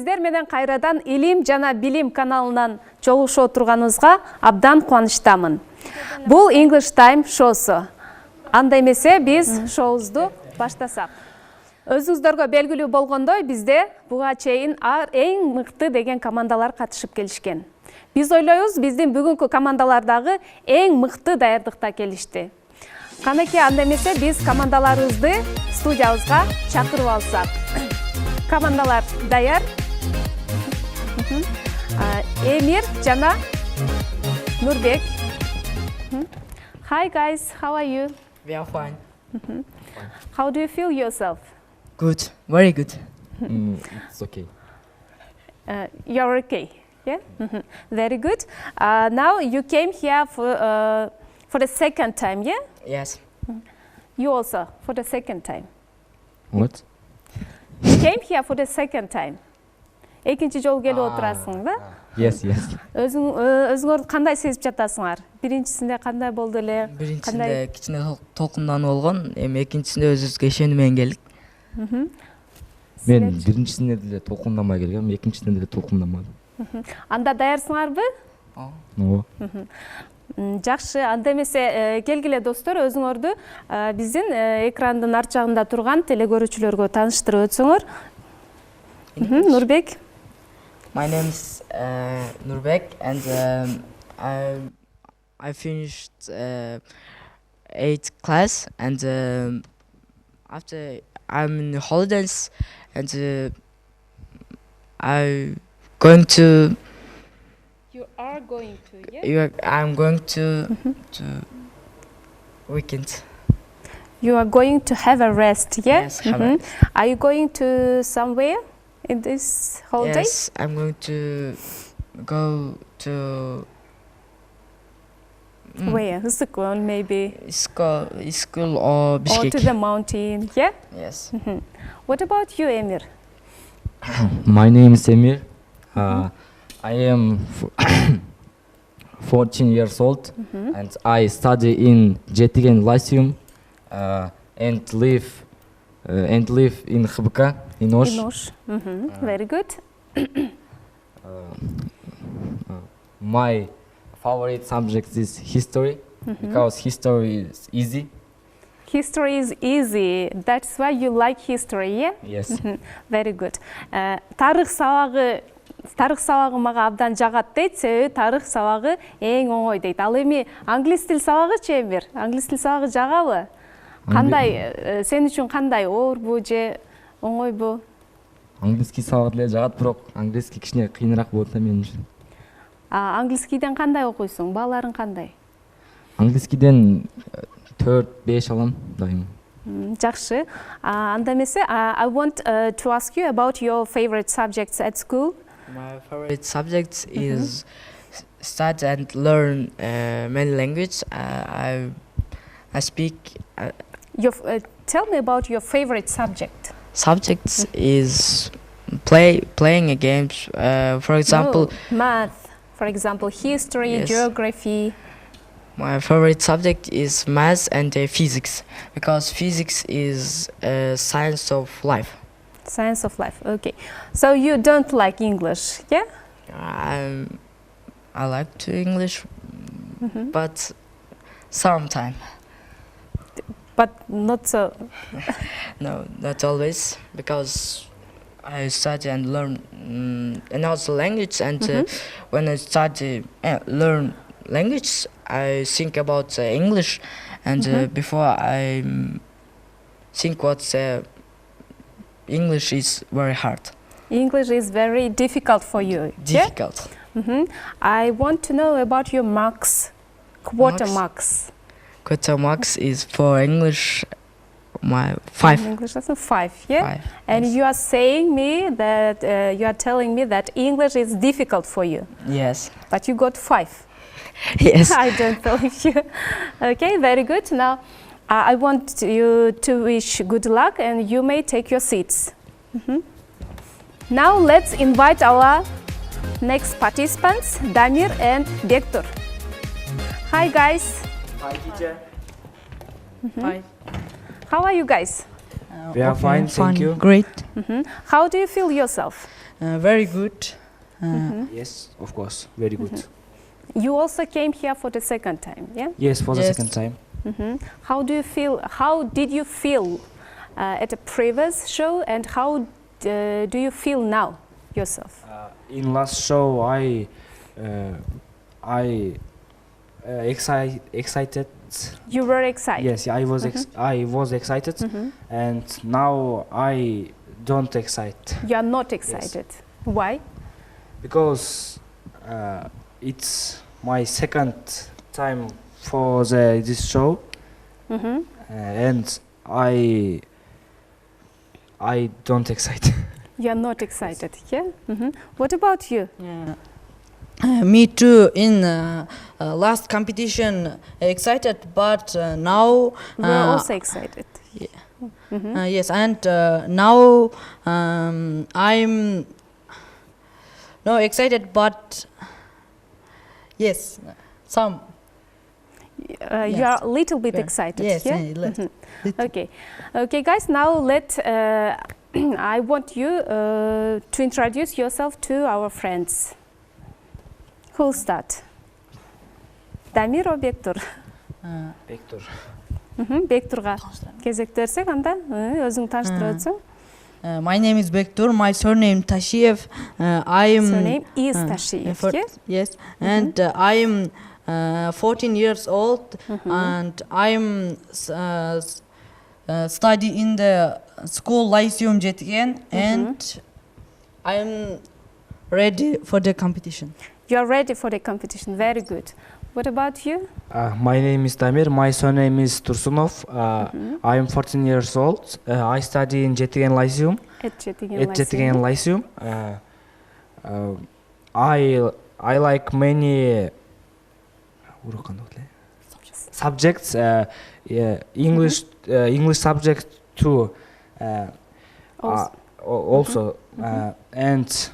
сиздер менен кайрадан Илим жана Билим каналынан жолугушуп отурганыбызга абдан кубанычтамын. Бул Englishtime шоусу. Анда эмесе биз шоубузду баштасак. Өзүңүздөргө белгилүү болгондой, бизде буга чейин эң мыкты деген командалар катышып келишкен. Биз ойлойбуз, биздин бүгүнкү командалар дагы эң мыкты даярдыкта келишти. Канеке, анда эмесе биз командаларыбызды студиябызга чакырып алсак. Командалар даяр. Эмир жана Нурбек. Hi guys, how are you? We are fine. How do you feel yourself? Good, very good. It's okay. You're okay, yeah? Very good. Now you came here for the second time, yeah? Yes. You also, for the second time. What? You came here for the second time. Экинчи жолу келип отурасың да? Yes. Өзүңөр кандай сезип жатасыңар? Биринчисинде кандай болду эле? Биринчисинде кичине толкундануу болгон, эми экинчисинде өзүбүзгө ишенүү менен келдик. Мен биринчисинде деле толкундамай келгем, экинчисинде деле толкундамадым. Анда даярсыңарбы? Ооба. Жакшы, анда эмесе келгиле достор, өзүңөрдү биздин экрандын арт жагында турган телекөрүүчүлөргө тааныштырып өтсөңөр. Нурбек. My name is Nurbek, and I finished 8th class, and after I'm in the holidays, and I'm going to. You are going to, yeah? I'm going to weekend. You are going to have a rest, yeah? Yes, have a rest. Are you going to somewhere in this holiday? Yes, I'm going to go to. Where? School, maybe. School or Bishkek. Or to the mountain, yeah? Yes. What about you, Emir? My name is Emir. I am 14 years old, and I study in Jetigen Lyceum and live in Khbka, in Osh. In Osh. Very good. My favorite subject is history, because history is easy. History is easy. That's why you like history, yeah? Yes. Very good. Тарых сабагы мага абдан жагат дейт, себеби тарых сабагы эң оңой дейт. Ал эми англис тил сабагычы, Эмир? Англис тил сабагы жагабы? Кандай, сен үчүн кандай, оорбу же оңойбу? Английский сабак деле жагат, бирок английский кичине кыйыныраак болот да мен үчүн. Английскийден кандай окуйсуң? Бааларың кандай? Английскийден 4-5 алам дайым. Жакшы. Анда эмесе, I want to ask you about your favorite subjects at school. My favorite subject is study and learn many languages. I speak. Tell me about your favorite subject. Subjects is playing a games. For example, math. For example, history, yes. Geography. My favorite subject is math and physics, because physics is science of life. Science of life. Okay. So you don't like English, yeah? I like to English, but sometime. But not so. No, not always, because I study and learn another language, and when I study learn language, I think about English, and before I think what English is very hard. English is very difficult for you. Difficult. Yeah? I want to know about your marks, quarter marks. Quarter marks is for English, my 5. English lesson 5, yeah? 5. And yes. you are saying me that you are telling me that English is difficult for you. Yes. But you got 5. Yes. I don't believe you. Okay, very good. Now, I want you to wish good luck, and you may take your seats. Now, let's invite our next participants, Damir and Bektur. Hi, guys. Hi, teacher. How are you guys? We are fine, thank you. Great. How do you feel yourself? Very good. Yes, of course, very good. You also came here for the second time, yeah? Yes, for the Yes. second time. How do you feel? How did you feel at the previous show, and how do you feel now yourself? In last show, excited. You were excited. Yes, I was excited, and now I don't excite You are not excited. Why? because it's my second time for this show, and I don't excite. You are not excited. Yeah. What about you? Me too. In last competition, excited, but now We are also excited. yes, and now I'm no excited, but yes, some. You are a little bit excited. Yes, Yeah. little. Okay. Okay, guys. Now I want you to introduce yourself to our friends. Who'll start? Дамир or Бектур? Victor. Бектурга кезек берсек, анда өзүң тааныштырып өтсөң. My name is Bektur. My surname Tashiyev. Surname is Tashiyev. Yeah? Yes, and I'm 14 years old, and I'm study in the school Lyceum Jetgen, and I'm ready for the competition. You are ready for the competition. Very good. What about you? My name is Damir. My surname is Tursunov. I am 14 years old. I study in Jetgen Lyceum. At Jetgen Jetgen Lyceum. I like many subjects. English subject too. Also, and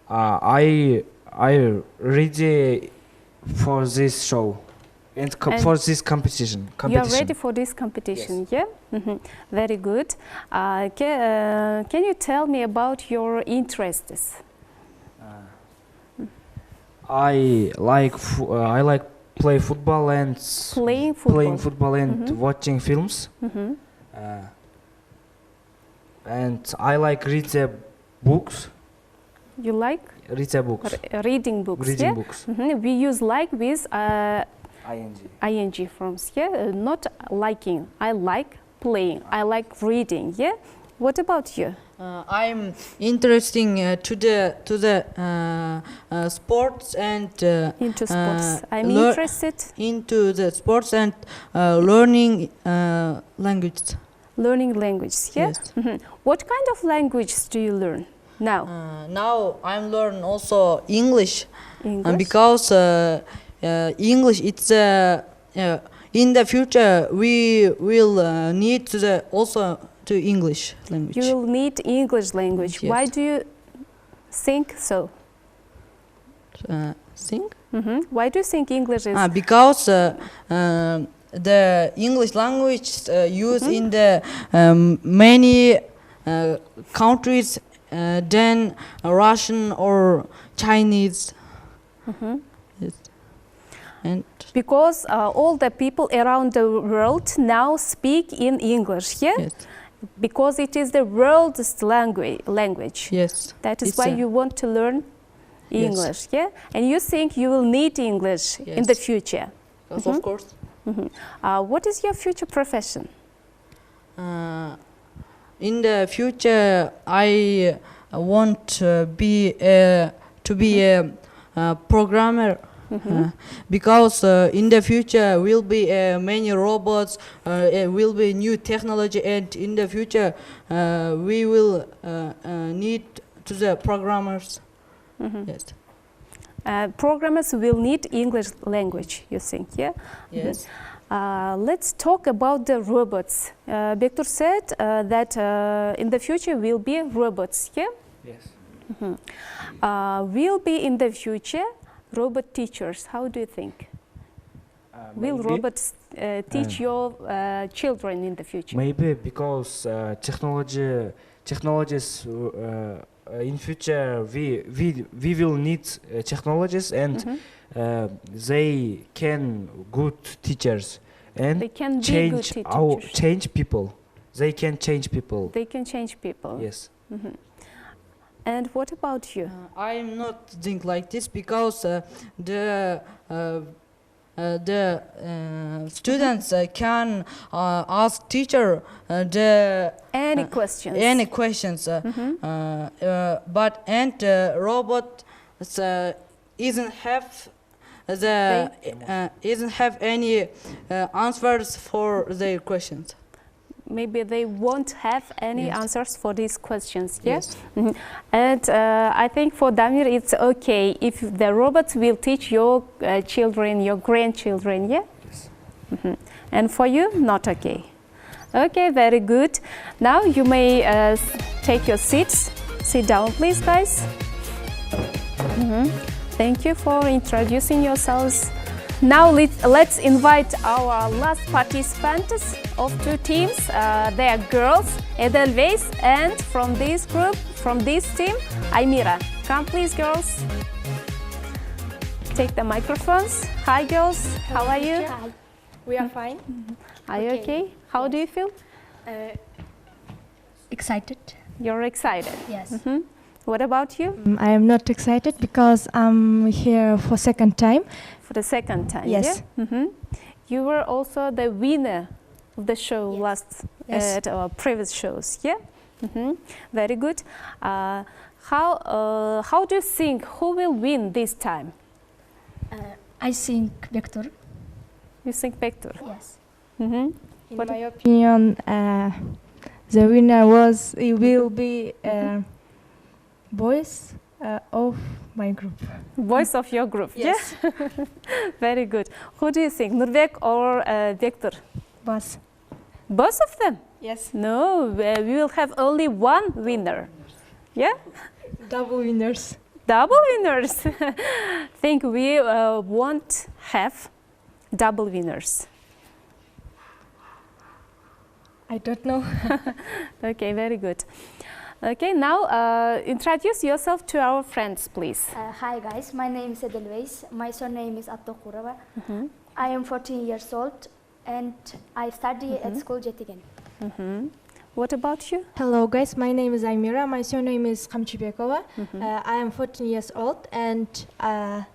I ready for this show and for this competition. You are ready for this competition, yeah? Very good. Can you tell me about your interests? I like play football and Playing football. and watching films. And I like read the books. You like Read the books. reading books, Reading yeah? books. We use like with ING. ing forms, yeah? Not liking. I like playing. I like reading, yeah? What about you? I'm interesting to the sports and Into sports. I'm lear- interested into the sports and learning language. learning languages, yeah? Yes. What kind of languages do you learn now? Now I'm learn also English, English? because English it's in the future we will need to the also to English language. You will need English language. Yes. Why do you think so? Think? Why do you think English is? Because the English language used in the many countries than Russian or Chinese. Yes. And Because all the people around the world now speak in English, yeah? yes, Because it is the world's language. yes, That is it's why a- you want to learn Yes. English, yeah? And you think you will need English in the Yes. future. yes, of course. What is your future profession? In the future, I want to be a programmer. Because in the future will be many robots, will be new technology, and in the future we will need to the programmers. Yes. Programmers will need English language, you think, yeah? Yes. Let's talk about the robots. Bektur said that in the future will be robots, yeah? Yes. Will be in the future robot teachers. How do you think? Will maybe. robots teach your children in the future? Maybe because technologies in future we will need technologies and they can good teachers and They can be good teachers. change people. They can change people. They can change people. Yes. And what about you? I'm not think like this because the students can ask teacher Any questions? any questions, but robot isn't have isn't have any answers for their questions. Maybe they won't have any Yes. answers for these questions. Yeah? Yes. And I think for Damir it's okay if the robots will teach your children, your grandchildren. Yeah. And for you, not okay. Okay, very good. Now you may take your seats. Sit down, please, guys. Thank you for introducing yourselves. Now let's invite our last participants of two teams. They are girls, Edelweiss, and from this group, from this team, Aymira. Come, please, girls. Take the microphones. Hi, girls. How are you? Hi. We are fine. Are you okay? How do you feel? Excited? You're excited. Yes. What about you? I am not excited because I'm here for second time. For the second time, Yes. yeah? You were also the winner of the show last Yes. at our previous shows, yeah? Very good. How do you think who will win this time? I think Victor. You think Victor? Yes. In What- my opinion, the winner will be boys of my group. Voice of your group, Yes. yeah? Very good. Who do you think, Nurbek or Victor? Boss. Both of them? Yes. No, we will have only one winner. Yeah? Double winners. Double winners. Think we won't have double winners. I don't know. Okay, very good. Okay, now introduce yourself to our friends, please. Hi guys, my name is Edelweiss. My surname is Attokurova. I am 14 years old and I study at school Jetigen. What about you? Hello guys, my name is Aymira. My surname is Kamchibekova. I am 14 years old and I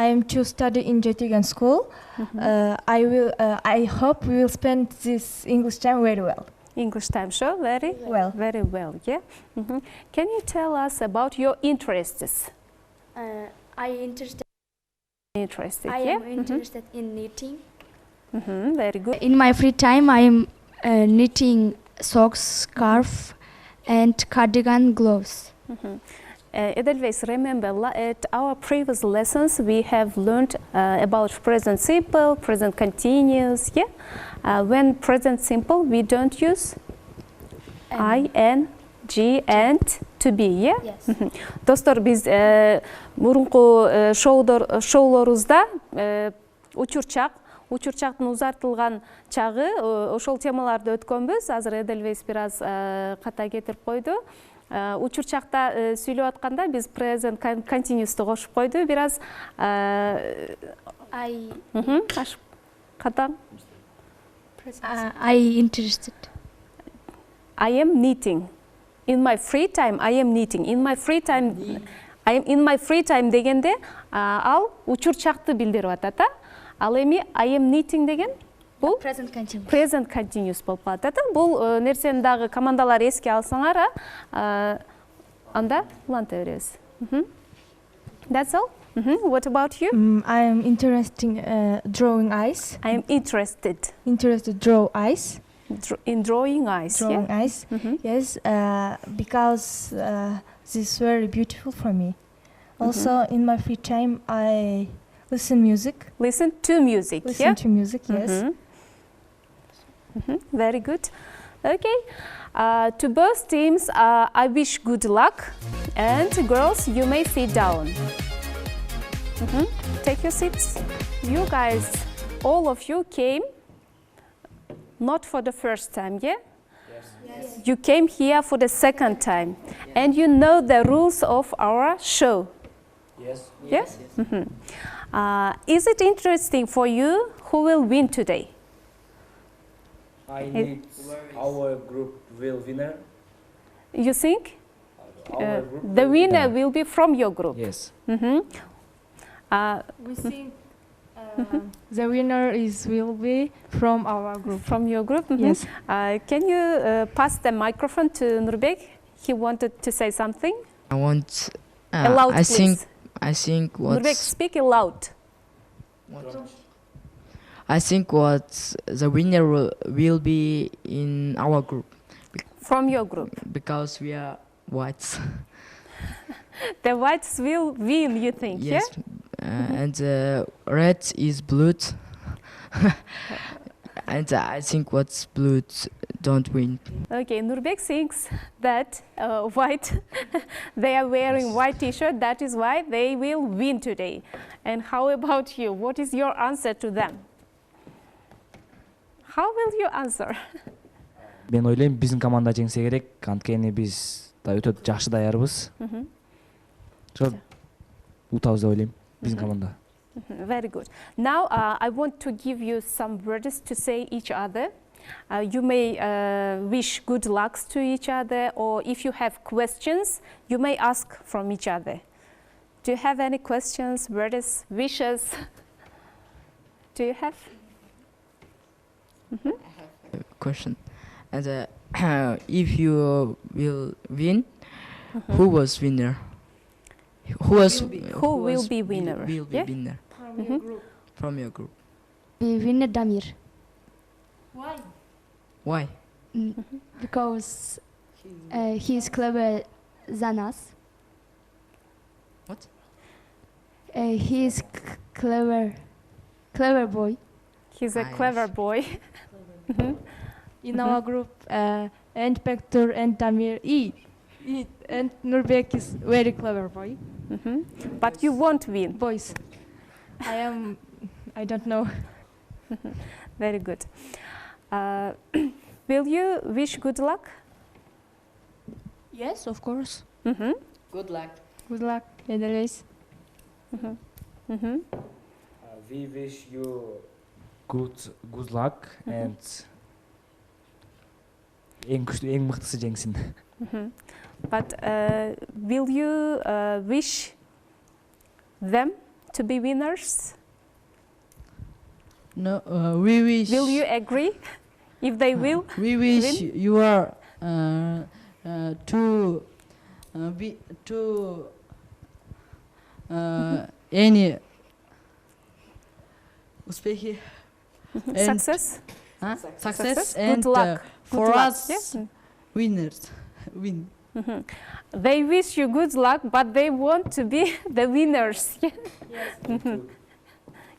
am to study in Jetigan school. I hope we will spend this English time very well. English time show, very Well. very well, yeah? Can you tell us about your interests? I am interested in knitting. Very good. In my free time, I am knitting socks, scarf, and cardigan gloves. Edelweiss, remember at our previous lessons we have learned about present simple, present continuous, yeah? When present simple we don't use ing and to be, yeah? Yes. Достор, биз мурунку шоулорубузда учурчактын узартылган чагы ошол темаларды өткөнбүз. Азыр Эделвейс бир аз ката кетирип койду. Учурчакта сүйлөп атканда биз present continuous'ты кошуп койду. Бир аз катаң. I interested. I am knitting. In my free time, I am knitting. In my free time, in my free time дегенде ал учурчакты билдирип атат. Ал эми I am knitting деген бул Present continuous. present continuous болуп калат. Бул нерсени дагы командалар эске алсаңар, анда уланта беребиз. That's all. What about you? I am interested in drawing eyes. I am interested Draw eyes. in drawing eyes. Drawing Yeah? eyes. Yes, because this is very beautiful for me. Also, in my free time, I listen music. Listen to music. Listen Yeah? to music. Yes. Very good. Okay. To both teams, I wish good luck. And girls, you may sit down. Take your seats. You guys all of you came not for the first time, yeah? Yes. You came here for the second time, and you know the rules of our show. Yes. Yes. Is it interesting for you who will win today? I need our group will winner. You think Our group the winner will be from your group? Yes. We think the winner will be from our group. From your group? Yes. Can you pass the microphone to Nurbek? He wanted to say something. I want. Aloud, I please. think Nurbek, what speak aloud. I think what the winner will be in our group From your group. because we are whites. The whites will win, you think? Yes. And red is blood. And I think what's blood don't win. Yeah. Okay, Nurbek thinks that white, they are wearing white t-shirt. That is why they will win today. And how about you? What is your answer to them? How will you answer? Мен ойлойм биздин команда жеңсе керек, анткени биз да өтө жакшы даярбыз. Ошо утабыз деп ойлойм биздин команда. Very good. Now I want to give you some words to say each other. You may wish good luck to each other, or if you have questions, you may ask from each other. Do you have any questions, words, wishes? Do you have? Question. And if you will win, who was winner? Who will be winner? Will be Yeah? winner From your group. from your group. We win Damir Why? Why? because he's clever than us. What? He's clever boy. He's a Ah, clever yes. boy. In our group, and Pektur and Damir, and Nurbek is very clever boy. But you won't win. Boys. I don't know. Very good. Will you wish good luck? Yes, of course. Good luck. Good luck, Edelweiss. We wish you good luck and эң күчтүү, эң мыктысы жеңсин. But will you wish them to be winners? No, we wish. Will you agree if they will? We wish win? you are to be to any успехи and Success? success Good and luck. for Good luck, us yeah? winners win. They wish you good luck, but they want to be the winners.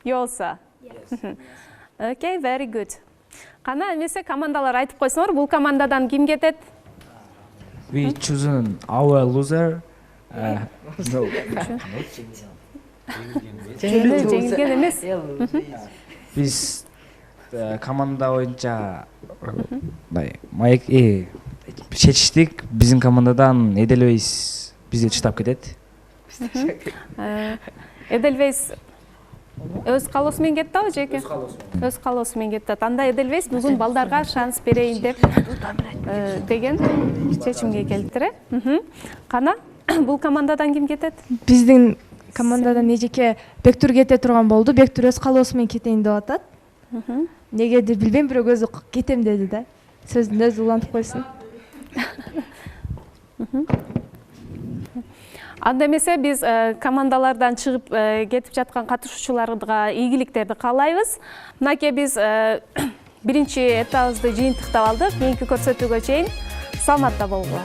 You also? Okay, very good. Кана эмесе командалар айтып койсоңор, бул командадан ким кетет? We chosen our loser. No. Жеңилген эмес. Биз команда боюнча майк чечиштик. Биздин командадан Эделвейс бизди чыдап кетет. Эделвейс өз калоосу менен кетти абы жеке? Өз калоосу менен кетти. Анда Эделвейс бүгүн балдарга шанс берейин деп деген чечимге келтире. Кана бул командадан ким кетет? Биздин командадан эжеке Бектур кете турган болду. Бектур өз калоосу менен кетейин деп атат. Негедир билбейм, бирок өзү кетем деди да. Сөзүн өзү улантып койсун. Анда эмесе биз командалардан чыгып кетип жаткан катышуучуларга ийгиликтерди каалайбыз. Мынакей биз биринчи этабыбызды жыйынтыктап алдык. Кийинки көрсөтүүгө чейин саламатта болгула.